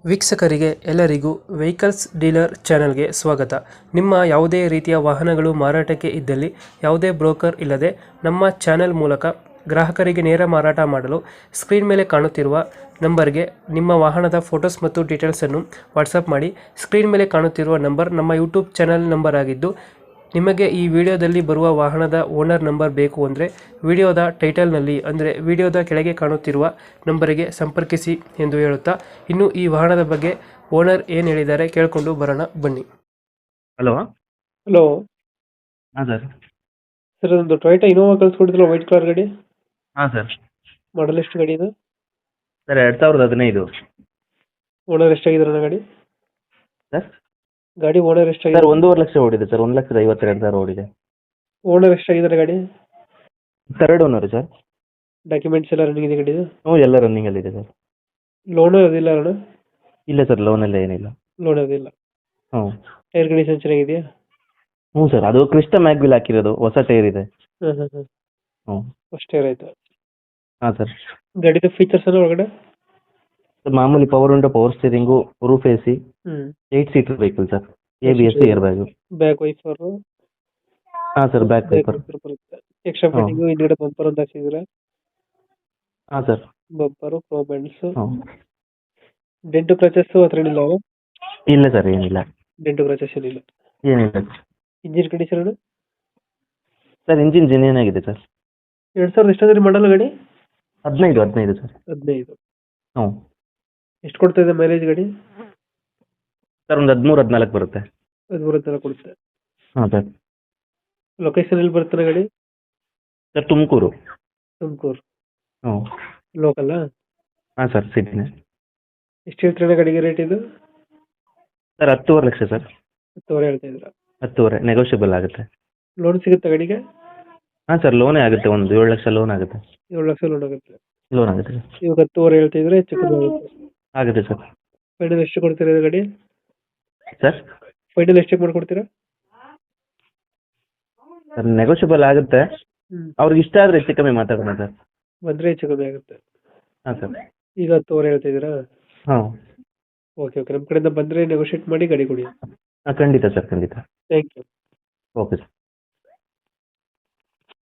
ವೀಕ್ಷಕರಿಗೆ ಎಲ್ಲರಿಗೂ vehicles dealer ಚಾನೆಲ್ಗೆ ಸ್ವಾಗತ. ನಿಮ್ಮ ಯಾವುದೇ ರೀತಿಯ ವಾಹನಗಳು ಮಾರಾಟಕ್ಕೆ ಇದ್ದಲ್ಲಿ ಯಾವುದೇ ಬ್ರೋಕರ್ ಇಲ್ಲದೆ ನಮ್ಮ ಚಾನೆಲ್ ಮೂಲಕ ಗ್ರಾಹಕರಿಗೆ ನೇರ ಮಾರಾಟ ಮಾಡಲು ಸ್ಕ್ರೀನ್ ಮೇಲೆ ಕಾಣುತ್ತಿರುವ ನಂಬರ್ಗೆ ನಿಮ್ಮ ವಾಹನದ ಫೋಟೋಸ್ ಮತ್ತು ಡೀಟೇಲ್ಸನ್ನು ವಾಟ್ಸಪ್ ಮಾಡಿ. ಸ್ಕ್ರೀನ್ ಮೇಲೆ ಕಾಣುತ್ತಿರುವ ನಂಬರ್ ನಮ್ಮ ಯೂಟ್ಯೂಬ್ ಚಾನೆಲ್ ನಂಬರ್ ಆಗಿದ್ದು, ನಿಮಗೆ ಈ ವಿಡಿಯೋದಲ್ಲಿ ಬರುವ ವಾಹನದ ಓನರ್ ನಂಬರ್ ಬೇಕು ಅಂದರೆ ವಿಡಿಯೋದ ಟೈಟಲ್ನಲ್ಲಿ ಅಂದರೆ ವಿಡಿಯೋದ ಕೆಳಗೆ ಕಾಣುತ್ತಿರುವ ನಂಬರಿಗೆ ಸಂಪರ್ಕಿಸಿ ಎಂದು ಹೇಳುತ್ತಾ, ಇನ್ನು ಈ ವಾಹನದ ಬಗ್ಗೆ ಓನರ್ ಏನು ಹೇಳಿದ್ದಾರೆ ಕೇಳಿಕೊಂಡು ಬರೋಣ ಬನ್ನಿ. ಹಲೋ. ಹಲೋ ಹಾಂ ಸರ್. ಸರ್, ಒಂದು ಟೊಯೋಟಾ ಇನೋವಾ ಕಳಿಸ್ಕೊಟ್ಟಿದ್ರಲ್ಲ, ವೈಟ್ ಕಲರ್ ಗಾಡಿ, ಹಾಂ ಸರ್. ಮಾಡಲ್ ಎಷ್ಟು ಗಾಡಿ ಇದು? ಸರ್ 2015. ಓನರ್ ಎಷ್ಟಾಗಿದ್ದಾರೆ ಗಾಡಿ? ಸರ್ ಗಾಡಿ ಓನರ್ ಸರ್ ಎಷ್ಟಾಗಿದೆ? 1.5 ಲಕ್ಷ ಓಡಿದೆ ಸರ್. 1,52,000 ಓಡಿದೆ. ಓನರ್ ಎಷ್ಟಾಗಿದ್ದಾರೆ ಗಾಡಿ? Third owner sir. ಡಾಕ್ಯುಮೆಂಟ್ಸ್ ಎಲ್ಲ ರನ್ನಿಂಗ್ ಇದೆ ಗಾಡಿದು? ಹ್ಞೂ, ಎಲ್ಲ ರನ್ನಿಂಗಲ್ಲಿದೆ ಸರ್. ಲೋನು ಅದಿಲ್ಲ ಅಣ್ಣ? ಇಲ್ಲ ಸರ್, ಲೋನೆಲ್ಲ ಏನಿಲ್ಲ. ಲೋನ್ ಅದಿಲ್ಲ. ಹ್ಞೂ. ಟೈರ್ ಕಂಡೀಷನ್ ಚೆನ್ನಾಗಿದೆಯಾ? ಹ್ಞೂ ಸರ್, ಅದು ಕ್ರಿಸ್ಟ ಮ್ಯಾಗ್ವಿಲ್ ಹಾಕಿರೋದು, ಹೊಸ ಟೈರ್ ಇದೆ. ಹ್ಞೂ. ಹ್ಞೂ. ಫಸ್ಟ್ ಟೈರ್ ಆಯ್ತು. ಹಾಂ ಸರ್. ಗಾಡಿದು ಫೀಚರ್ಸ್ ಎಲ್ಲ ಒಳಗಡೆ? ಸರ್ ಮಾಮೂಲಿ power window, power steering, roof AC, ಹ್ಞೂ. 8 seater vehicle sir. ABS, air bag. Back wiper? ಹಾಂ ಸರ್, ಬ್ಯಾಕ್ ವೈಪರ್. ಬರುತ್ತೆ. ಎಕ್ಸ್ಟ್ರಾ ಫಿಟ್ಟಿಂಗು ಹಿಂದ್ಗಡೆ ಬಂಪರ್ ಅಂತ ಹಾಕ್ಸಿದ್ರೆ? ಹಾಂ ಸರ್. ಬಂಪರು, ಪ್ರೋ ಬ್ಯಾಂಡ್ಸ್, ಹ್ಞೂ. ಡೆಂಟು ಕ್ರಚಸ್ ಹತ್ರ ಏನಿಲ್ಲ? ಇಲ್ಲ ಸರ್, ಏನಿಲ್ಲ. ಡೆಂಟು ಕ್ರಚಸ್ ಏನಿಲ್ಲ. ಏನಿಲ್ಲ engine condition? Sir. Engine genuine ಆಗಿದೆ ಸರ್. 2000 ಎಷ್ಟಾದ್ರಿ ಮಾಡಲ್ಲ ಗಾಡಿ? 15 ಸರ್. 15. ಹ್ಞೂ. ಎಷ್ಟು ಕೊಡ್ತಾ ಇದೆ ಮೈಲೇಜ್ ಗಾಡಿ? ಸರ್ ಒಂದು 13-14 ಬರುತ್ತೆ. 13 ತರ ಕೊಡುತ್ತೆ. ಹಾಂ ಸರ್. ಲೊಕೇಶನ್ ಎಲ್ಲಿ ಬರ್ತಾನೆ ಗಾಡಿ? ಸರ್ ತುಮಕೂರು. ತುಮಕೂರು ಹ್ಞೂ. ಲೋಕಲ್ಲ? ಹಾಂ ಸರ್, ಸಿಟಿನೇ. ಎಷ್ಟು ಹೇಳ್ತೀರ ಗಾಡಿಗೆ ರೇಟ್ ಇದು? Sir 10.5 lakh sir. 10 ಹೇಳ್ತಾ ಇದ್ರ? 10.5 ನೆಗೋಷಿಯಬಲ್ ಆಗುತ್ತೆ. ಲೋನ್ ಸಿಗುತ್ತೆ ಗಾಡಿಗೆ? ಹಾಂ ಸರ್, ಲೋನೇ ಆಗುತ್ತೆ. ಒಂದು 7 ಲಕ್ಷ ಲೋನ್ ಆಗುತ್ತೆ. 7 ಲಕ್ಷ ಲೋನ್ ಆಗುತ್ತೆ. ಲೋನ್ ಆಗುತ್ತೆ ಸರ್. ಇವಾಗ 10 ಹೇಳ್ತಾ ಇದ್ರೆ ಹೆಚ್ಚು ಕಮ್ಮಿ ಆಗುತ್ತೆ? ಆಗುತ್ತೆ ಸರ್. ಫೈನಲ್ ಎಷ್ಟು ಕೊಡ್ತೀರಾ ಇದು ಗಾಡಿ? ಸರ್ ಫೈನಲ್ ಎಷ್ಟಕ್ಕೆ ಮಾಡ್ಕೊಡ್ತೀರಾ? ಸರ್ ನೆಗೋಷಿಯಬಲ್ ಆಗುತ್ತೆ. ಹ್ಮ್. ಅವ್ರಿಗೆ ಇಷ್ಟ ಆದರೆ ಹೆಚ್ಚು ಕಮ್ಮಿ ಮಾತಾಡೋಣ ಸರ್. ಬಂದ್ರೆ ಹೆಚ್ಚು ಕಮ್ಮಿ ಆಗುತ್ತೆ. ಹಾಂ ಸರ್. ಈಗ 10 ಹೇಳ್ತಾ ಇದ್ದೀರಾ? ಹಾಂ. ಓಕೆ, ನಮ್ಮ ಕಡೆಯಿಂದ ಬಂದ್ರೆ ನೆಗೋಷಿಯೇಟ್ ಮಾಡಿ ಗಾಡಿ ಕೊಡಿ. ಹಾಂ, ಖಂಡಿತ ಸರ್, ಖಂಡಿತ. Thank you. Okay sir.